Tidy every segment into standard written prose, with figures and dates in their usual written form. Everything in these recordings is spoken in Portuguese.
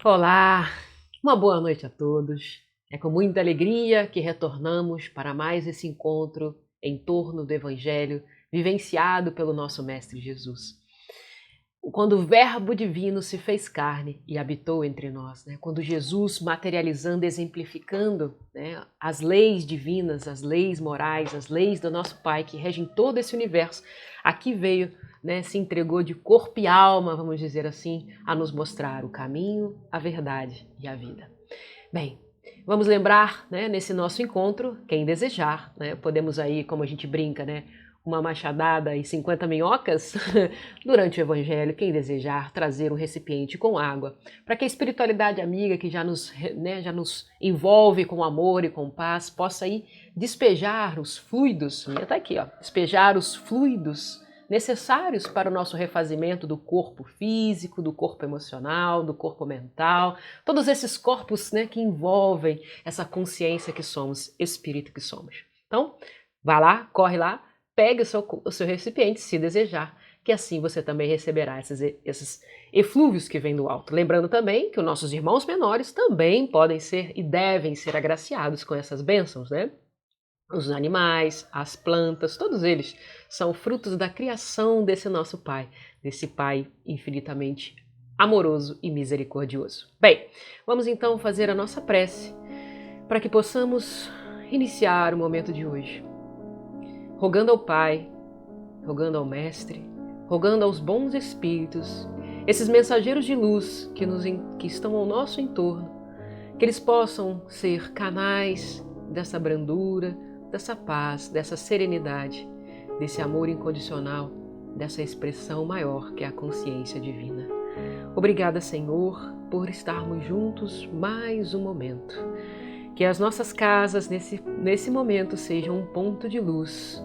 Olá, uma boa noite a todos. É com muita alegria que retornamos para mais esse encontro em torno do Evangelho vivenciado pelo nosso Mestre Jesus. Quando o Verbo Divino se fez carne e habitou entre nós, né? Quando Jesus, materializando, exemplificando, né, as leis divinas, as leis morais, as leis do nosso Pai que regem todo esse universo, aqui veio, né, se entregou de corpo e alma, vamos dizer assim, a nos mostrar o caminho, a verdade e a vida. Bem, vamos lembrar, né, nesse nosso encontro, quem desejar, né, podemos aí, como a gente brinca, né, uma machadada e 50 minhocas durante o Evangelho, quem desejar trazer um recipiente com água, para que a espiritualidade amiga que já nos envolve com amor e com paz possa aí despejar os fluidos, está aqui, ó, despejar os fluidos necessários para o nosso refazimento do corpo físico, do corpo emocional, do corpo mental, todos esses corpos, né, que envolvem essa consciência que somos, espírito que somos. Então, vá lá, corre lá, pegue o seu recipiente, se desejar, que assim você também receberá esses eflúvios que vêm do alto. Lembrando também que os nossos irmãos menores também podem ser e devem ser agraciados com essas bênçãos, né? Os animais, as plantas, todos eles são frutos da criação desse nosso Pai, desse Pai infinitamente amoroso e misericordioso. Bem, vamos então fazer a nossa prece para que possamos iniciar o momento de hoje, rogando ao Pai, rogando ao Mestre, rogando aos bons espíritos, esses mensageiros de luz que estão ao nosso entorno, que eles possam ser canais dessa brandura, dessa paz, dessa serenidade, desse amor incondicional, dessa expressão maior que é a consciência divina. Obrigada, Senhor, por estarmos juntos mais um momento. Que as nossas casas nesse momento sejam um ponto de luz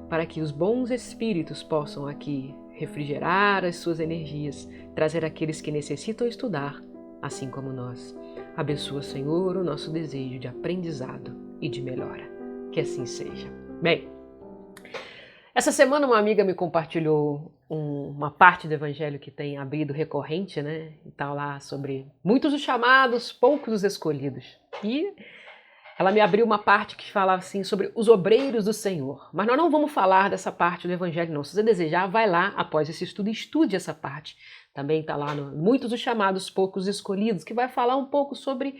para que os bons espíritos possam aqui refrigerar as suas energias, trazer aqueles que necessitam estudar, assim como nós. Abençoa, Senhor, o nosso desejo de aprendizado e de melhora. Que assim seja. Bem, essa semana uma amiga me compartilhou uma parte do Evangelho que tem abrido recorrente, né? E tá lá sobre muitos os chamados, poucos os escolhidos. E ela me abriu uma parte que fala assim sobre os obreiros do Senhor. Mas nós não vamos falar dessa parte do Evangelho, não. Se você desejar, vai lá após esse estudo e estude essa parte. Também está lá muitos os chamados, poucos escolhidos, que vai falar um pouco sobre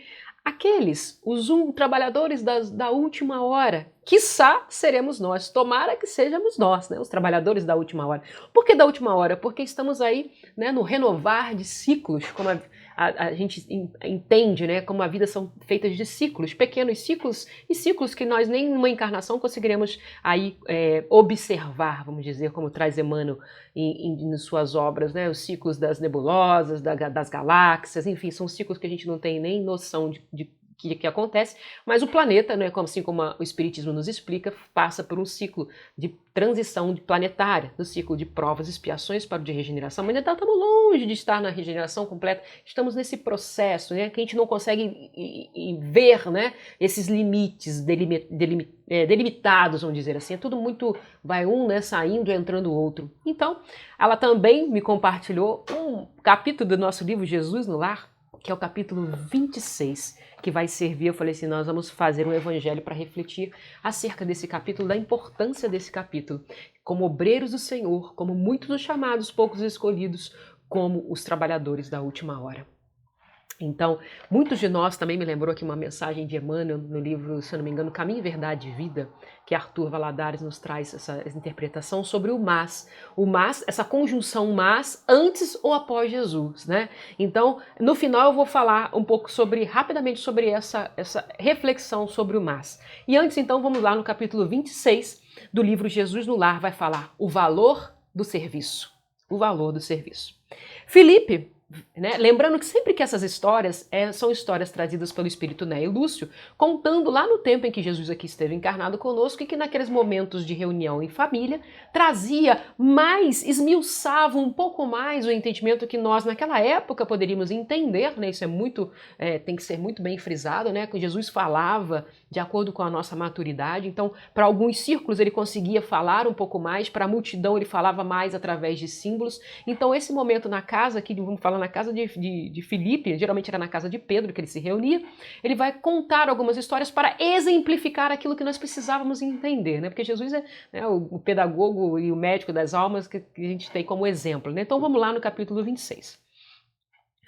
aqueles, os trabalhadores da última hora. Quiçá seremos nós, tomara que sejamos nós, né, os trabalhadores da última hora. Por que da última hora? Porque estamos aí, né, no renovar de ciclos, como a gente entende, né, como a vida são feitas de ciclos, pequenos ciclos e ciclos que nós nem numa encarnação conseguiremos aí observar, vamos dizer, como traz Emmanuel em suas obras, né, os ciclos das nebulosas, das galáxias, enfim, são ciclos que a gente não tem nem noção de que acontece, mas o planeta, né, assim como o Espiritismo nos explica, passa por um ciclo de transição planetária, do ciclo de provas e expiações para o de regeneração, mas ainda estamos longe de estar na regeneração completa, estamos nesse processo, né, que a gente não consegue ver, né, esses limites delimitados, vamos dizer assim, é tudo muito, vai um, né, saindo, entrando o outro. Então, ela também me compartilhou um capítulo do nosso livro Jesus no Lar, que é o capítulo 26, que vai servir, eu falei assim, nós vamos fazer um evangelho para refletir acerca desse capítulo, da importância desse capítulo, como obreiros do Senhor, como muitos os chamados, poucos escolhidos, como os trabalhadores da última hora. Então, muitos de nós, também me lembrou aqui uma mensagem de Emmanuel no livro, se eu não me engano, Caminho, Verdade e Vida, que Arthur Valadares nos traz essa interpretação sobre o mas. O mas, essa conjunção mas, antes ou após Jesus, né? Então, no final eu vou falar um pouco rapidamente sobre essa reflexão sobre o mas. E antes, então, vamos lá no capítulo 26 do livro Jesus no Lar, vai falar o valor do serviço. O valor do serviço. Filipe, né? Lembrando que sempre que essas histórias são histórias trazidas pelo Espírito Né e Lúcio, contando lá no tempo em que Jesus aqui esteve encarnado conosco e que naqueles momentos de reunião em família trazia mais, esmiuçava um pouco mais o entendimento que nós naquela época poderíamos entender, né? Isso tem que ser muito bem frisado, né? Que Jesus falava de acordo com a nossa maturidade, então para alguns círculos ele conseguia falar um pouco mais, para a multidão ele falava mais através de símbolos, então esse momento na casa, aqui vamos falar lá na casa de Filipe, geralmente era na casa de Pedro que ele se reunia, ele vai contar algumas histórias para exemplificar aquilo que nós precisávamos entender, né? Porque Jesus é, né, o pedagogo e o médico das almas que a gente tem como exemplo, né? Então vamos lá no capítulo 26.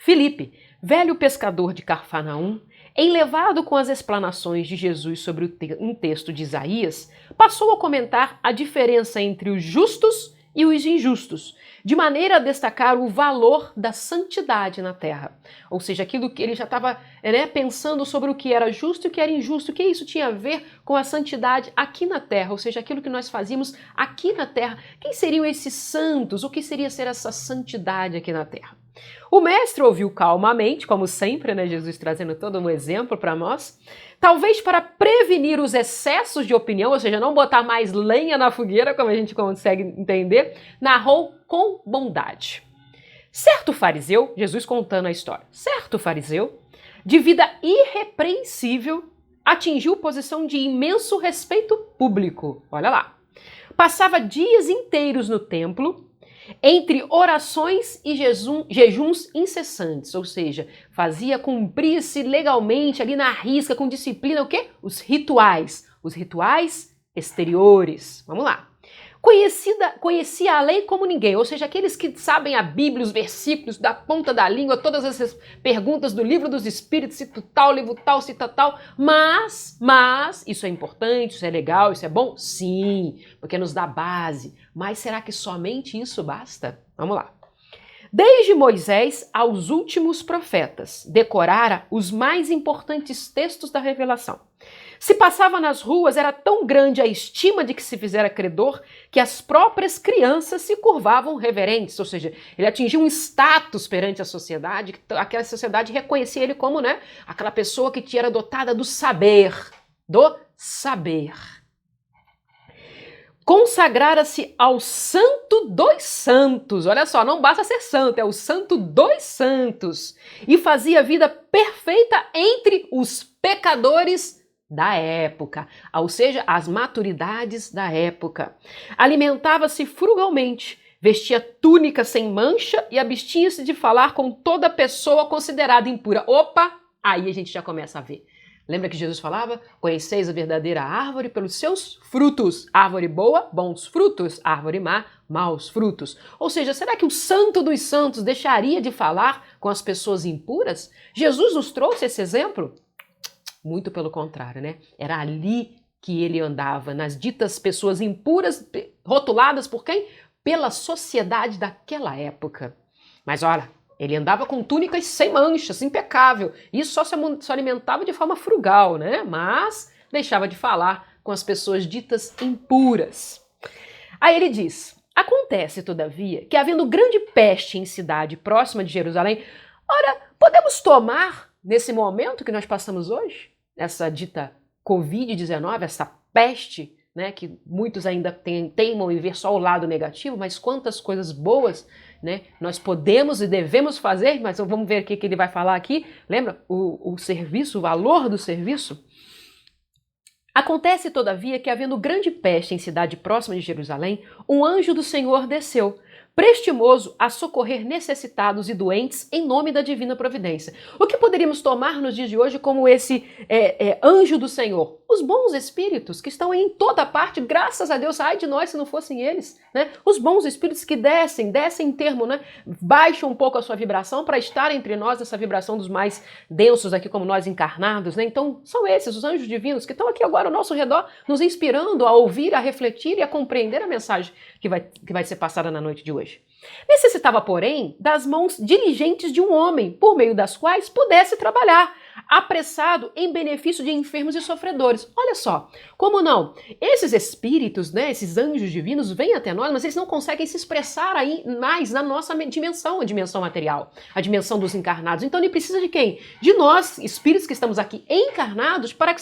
Filipe, velho pescador de Cafarnaum, enlevado com as explanações de Jesus sobre um texto de Isaías, passou a comentar a diferença entre os justos e os injustos, de maneira a destacar o valor da santidade na terra. Ou seja, aquilo que ele já estava, né, pensando sobre o que era justo e o que era injusto, o que isso tinha a ver com a santidade aqui na terra, ou seja, aquilo que nós fazíamos aqui na terra. Quem seriam esses santos? O que seria ser essa santidade aqui na terra? O mestre ouviu calmamente, como sempre, né, Jesus trazendo todo um exemplo para nós, talvez para prevenir os excessos de opinião, ou seja, não botar mais lenha na fogueira, como a gente consegue entender, narrou com bondade. Certo fariseu, Jesus contando a história, certo fariseu, de vida irrepreensível, atingiu posição de imenso respeito público. Olha lá. Passava dias inteiros no templo, entre orações e jejuns incessantes, ou seja, fazia cumprir-se legalmente ali na risca, com disciplina, o quê? Os rituais exteriores. Vamos lá. Conhecia a lei como ninguém, ou seja, aqueles que sabem a Bíblia, os versículos da ponta da língua, todas essas perguntas do livro dos Espíritos, cita tal, livro tal, cita tal, mas, isso é importante, isso é legal, isso é bom? Sim, porque nos dá base, mas será que somente isso basta? Vamos lá. Desde Moisés aos últimos profetas, decorara os mais importantes textos da revelação. Se passava nas ruas, era tão grande a estima de que se fizera credor que as próprias crianças se curvavam reverentes, ou seja, ele atingiu um status perante a sociedade, que aquela sociedade reconhecia ele como, né, aquela pessoa que era dotada do saber, Consagrara-se ao santo dos santos, olha só, não basta ser santo, é o santo dos santos, e fazia vida perfeita entre os pecadores da época, ou seja, as maturidades da época. Alimentava-se frugalmente, vestia túnica sem mancha e abstinha-se de falar com toda pessoa considerada impura. Opa, aí a gente já começa a ver. Lembra que Jesus falava? Conheceis a verdadeira árvore pelos seus frutos. Árvore boa, bons frutos. Árvore má, maus frutos. Ou seja, será que o santo dos santos deixaria de falar com as pessoas impuras? Jesus nos trouxe esse exemplo? Muito pelo contrário, né? Era ali que ele andava, nas ditas pessoas impuras, rotuladas por quem? Pela sociedade daquela época. Mas olha, ele andava com túnicas sem manchas, impecável. Isso só se alimentava de forma frugal, né? Mas deixava de falar com as pessoas ditas impuras. Aí ele diz, acontece, todavia, que havendo grande peste em cidade próxima de Jerusalém, ora, podemos tomar nesse momento que nós passamos hoje, essa dita Covid-19, essa peste, né, que muitos ainda teimam em ver só o lado negativo, mas quantas coisas boas, né, nós podemos e devemos fazer, mas vamos ver o que ele vai falar aqui. Lembra o serviço, o valor do serviço? Acontece, todavia, que havendo grande peste em cidade próxima de Jerusalém, um anjo do Senhor desceu, prestimoso a socorrer necessitados e doentes em nome da divina providência. O que poderíamos tomar nos dias de hoje como esse anjo do Senhor? Os bons espíritos que estão em toda parte, graças a Deus, ai de nós se não fossem eles, né? Os bons espíritos que descem em termo, né? Baixam um pouco a sua vibração para estar entre nós, essa vibração dos mais densos aqui como nós encarnados, né? Então são esses, os anjos divinos que estão aqui agora ao nosso redor, nos inspirando a ouvir, a refletir e a compreender a mensagem que vai ser passada na noite de hoje. Necessitava, porém, das mãos diligentes de um homem, por meio das quais pudesse trabalhar, apressado em benefício de enfermos e sofredores. Olha só, como não? Esses espíritos, né, esses anjos divinos vêm até nós, mas eles não conseguem se expressar aí mais na nossa dimensão, a dimensão material, a dimensão dos encarnados. Então ele precisa de quem? De nós, espíritos que estamos aqui encarnados, para que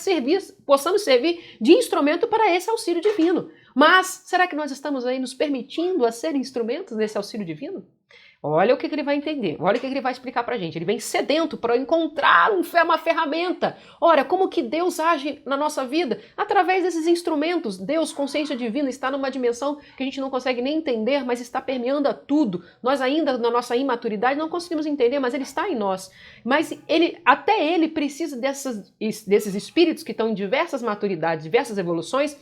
possamos servir de instrumento para esse auxílio divino. Mas será que nós estamos aí nos permitindo a ser instrumentos desse auxílio divino? Olha o que ele vai entender, olha o que ele vai explicar pra gente. Ele vem sedento para encontrar uma ferramenta. Ora, como que Deus age na nossa vida? Através desses instrumentos. Deus, consciência divina, está numa dimensão que a gente não consegue nem entender, mas está permeando a tudo. Nós ainda, na nossa imaturidade, não conseguimos entender, mas ele está em nós. Mas até ele precisa desses espíritos que estão em diversas maturidades, diversas evoluções,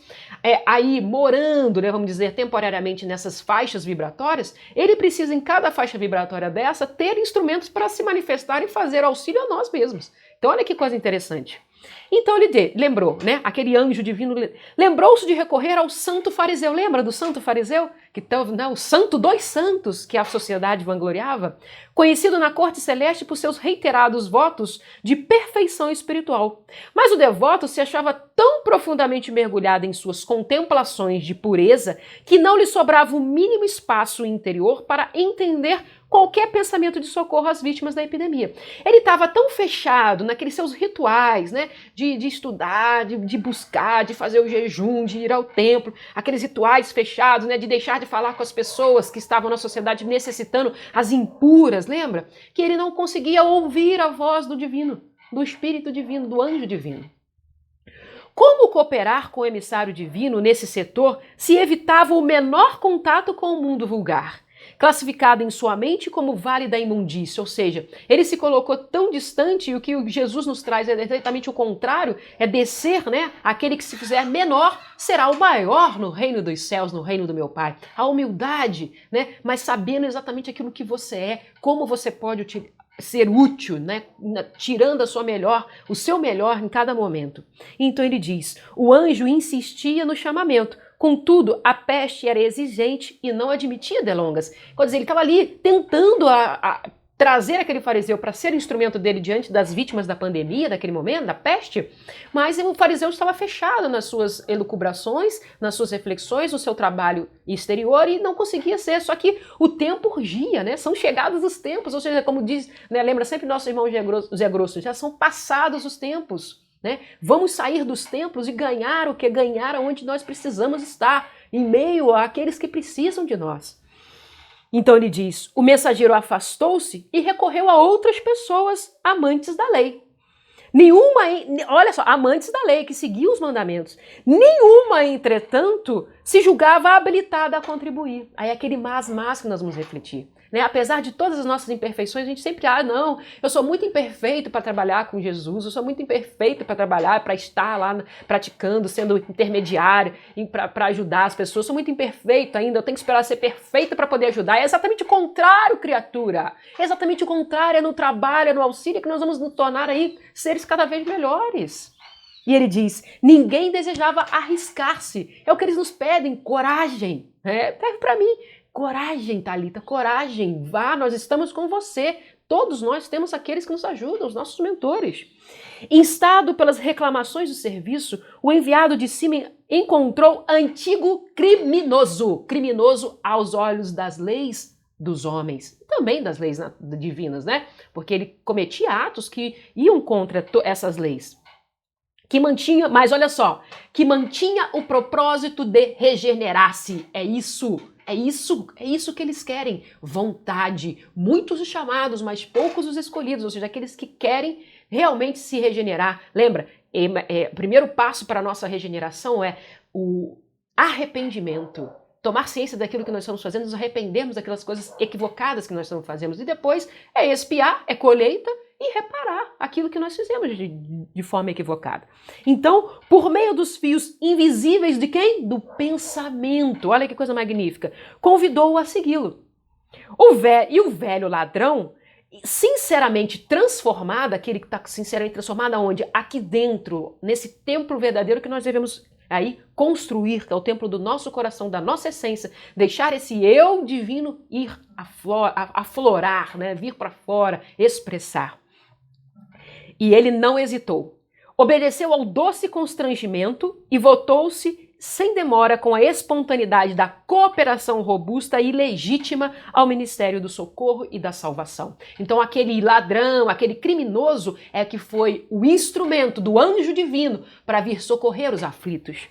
aí morando, né, vamos dizer, temporariamente nessas faixas vibratórias. Ele precisa, em cada faixa vibratória dessa, ter instrumentos para se manifestar e fazer auxílio a nós mesmos. Então olha que coisa interessante. Então ele lembrou, né? Aquele anjo divino lembrou-se de recorrer ao santo fariseu. Lembra do santo fariseu? O santo dos santos que a sociedade vangloriava, conhecido na corte celeste por seus reiterados votos de perfeição espiritual. Mas o devoto se achava tão profundamente mergulhado em suas contemplações de pureza que não lhe sobrava o mínimo espaço interior para entender qualquer pensamento de socorro às vítimas da epidemia. Ele estava tão fechado naqueles seus rituais, né, de estudar, de buscar, de fazer o jejum, de ir ao templo, aqueles rituais fechados, né, de deixar de falar com as pessoas que estavam na sociedade necessitando, as impuras, lembra? Que ele não conseguia ouvir a voz do divino, do Espírito divino, do anjo divino. Como cooperar com o emissário divino nesse setor se evitava o menor contato com o mundo vulgar? Classificado em sua mente como vale da imundícia, ou seja, ele se colocou tão distante, e o que Jesus nos traz é exatamente o contrário, é descer, né? Aquele que se fizer menor será o maior no reino dos céus, no reino do meu Pai. A humildade, né? Mas sabendo exatamente aquilo que você é, como você pode ser útil, né? Tirando o seu melhor em cada momento. Então ele diz, o anjo insistia no chamamento. Contudo, a peste era exigente e não admitia delongas. Quer dizer, ele estava ali tentando trazer aquele fariseu para ser o instrumento dele diante das vítimas da pandemia, daquele momento, da peste, mas o fariseu estava fechado nas suas elucubrações, nas suas reflexões, no seu trabalho exterior e não conseguia ser. Só que o tempo urgia, né? São chegados os tempos, ou seja, como diz, né, lembra sempre nosso irmão Zé Grosso, já são passados os tempos. Né? Vamos sair dos templos e ganhar o que ganhar onde nós precisamos estar, em meio àqueles que precisam de nós. Então ele diz, o mensageiro afastou-se e recorreu a outras pessoas amantes da lei. Olha só, amantes da lei, que seguiam os mandamentos. Nenhuma, entretanto, se julgava habilitada a contribuir. Aí é aquele mas que nós vamos refletir. Né? Apesar de todas as nossas imperfeições, a gente sempre, não, eu sou muito imperfeito para trabalhar com Jesus, eu sou muito imperfeito para trabalhar, para estar lá praticando, sendo intermediário, para ajudar as pessoas, eu sou muito imperfeito ainda, eu tenho que esperar ser perfeita para poder ajudar. É exatamente o contrário, criatura. É exatamente o contrário, é no trabalho, é no auxílio que nós vamos nos tornar aí seres cada vez melhores. E ele diz, ninguém desejava arriscar-se. É o que eles nos pedem, coragem. Pede para mim. Coragem, Thalita, coragem, vá, nós estamos com você. Todos nós temos aqueles que nos ajudam, os nossos mentores. Instado pelas reclamações do serviço, o enviado de cima encontrou antigo criminoso aos olhos das leis dos homens, também das leis divinas, né? Porque ele cometia atos que iam contra essas leis. Mas olha só, que mantinha o propósito de regenerar-se. É isso que eles querem. Vontade. Muitos os chamados, mas poucos os escolhidos, ou seja, aqueles que querem realmente se regenerar. Lembra, o primeiro passo para a nossa regeneração é o arrependimento. Tomar ciência daquilo que nós estamos fazendo, nos arrependermos daquelas coisas equivocadas que nós estamos fazendo. E depois é expiar, é colheita e reparar aquilo que nós fizemos de forma equivocada. Então, por meio dos fios invisíveis de quem? Do pensamento. Olha que coisa magnífica. Convidou-o a segui-lo. O velho ladrão, sinceramente transformado, aquele que está sinceramente transformado aonde? Aqui dentro, nesse templo verdadeiro que nós devemos aí construir, que é o templo do nosso coração, da nossa essência, deixar esse eu divino ir aflorar, né? Vir para fora, expressar. E ele não hesitou. Obedeceu ao doce constrangimento e voltou-se sem demora com a espontaneidade da cooperação robusta e legítima ao Ministério do Socorro e da Salvação. Então aquele ladrão, aquele criminoso é que foi o instrumento do anjo divino para vir socorrer os aflitos.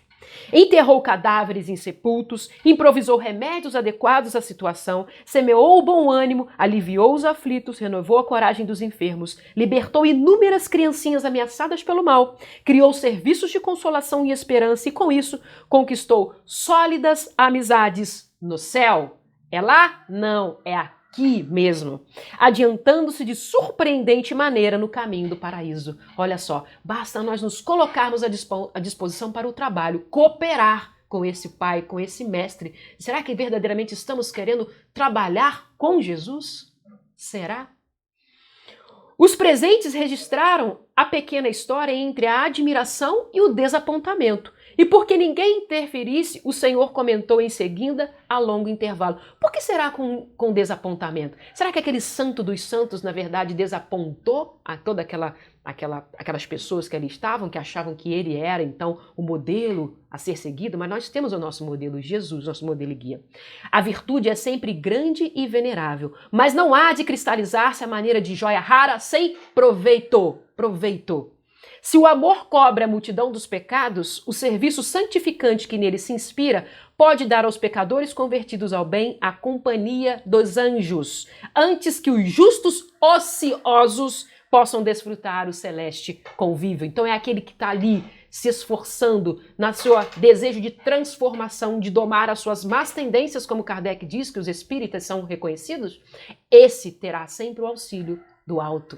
Enterrou cadáveres insepultos, improvisou remédios adequados à situação, semeou o bom ânimo, aliviou os aflitos, renovou a coragem dos enfermos, libertou inúmeras criancinhas ameaçadas pelo mal, criou serviços de consolação e esperança e, com isso, conquistou sólidas amizades no céu. É lá? Não, é aqui mesmo, adiantando-se de surpreendente maneira no caminho do paraíso. Olha só, basta nós nos colocarmos à disposição para o trabalho, cooperar com esse Pai, com esse Mestre. Será que verdadeiramente estamos querendo trabalhar com Jesus? Será? Os presentes registraram a pequena história entre a admiração e o desapontamento. E porque ninguém interferisse, o Senhor comentou em seguida, a longo intervalo. Por que será com desapontamento? Será que aquele santo dos santos, na verdade, desapontou a toda aquelas pessoas que ali estavam, que achavam que ele era, então, o modelo a ser seguido? Mas nós temos o nosso modelo Jesus, nosso modelo e guia. A virtude é sempre grande e venerável, mas não há de cristalizar-se à maneira de joia rara sem proveito. Proveito. Se o amor cobre a multidão dos pecados, o serviço santificante que nele se inspira pode dar aos pecadores convertidos ao bem a companhia dos anjos, antes que os justos ociosos possam desfrutar o celeste convívio. Então é aquele que está ali se esforçando na seu desejo de transformação, de domar as suas más tendências, como Kardec diz que os espíritas são reconhecidos, esse terá sempre o auxílio do alto.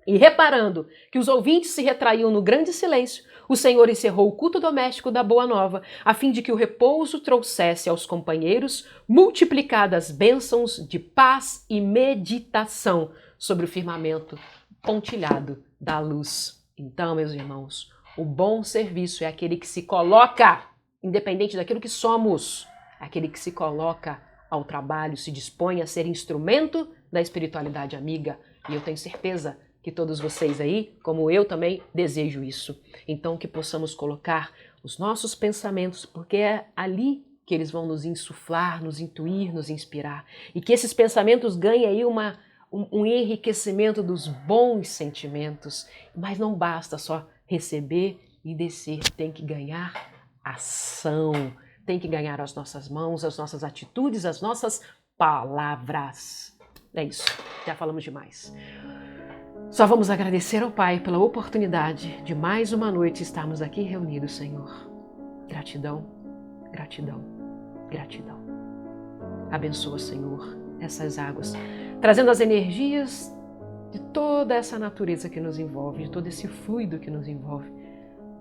E reparando que os ouvintes se retraíam no grande silêncio, o Senhor encerrou o culto doméstico da Boa Nova, a fim de que o repouso trouxesse aos companheiros multiplicadas bênçãos de paz e meditação sobre o firmamento pontilhado da luz. Então, meus irmãos, o bom serviço é aquele que se coloca, independente daquilo que somos, aquele que se coloca ao trabalho, se dispõe a ser instrumento da espiritualidade amiga. E eu tenho certeza que todos vocês aí, como eu também, desejo isso. Então que possamos colocar os nossos pensamentos, porque é ali que eles vão nos insuflar, nos intuir, nos inspirar. E que esses pensamentos ganhem aí um enriquecimento dos bons sentimentos. Mas não basta só receber e descer, tem que ganhar ação, tem que ganhar as nossas mãos, as nossas atitudes, as nossas palavras. É isso, já falamos demais. Só vamos agradecer ao Pai pela oportunidade de mais uma noite estarmos aqui reunidos, Senhor. Gratidão, gratidão, gratidão. Abençoa, Senhor, essas águas, trazendo as energias de toda essa natureza que nos envolve, de todo esse fluido que nos envolve,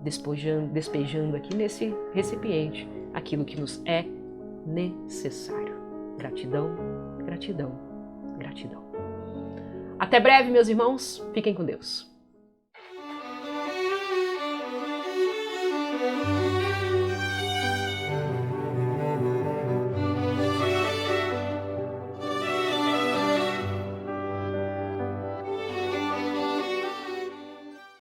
despejando aqui nesse recipiente aquilo que nos é necessário. Gratidão, gratidão, gratidão. Até breve, meus irmãos. Fiquem com Deus.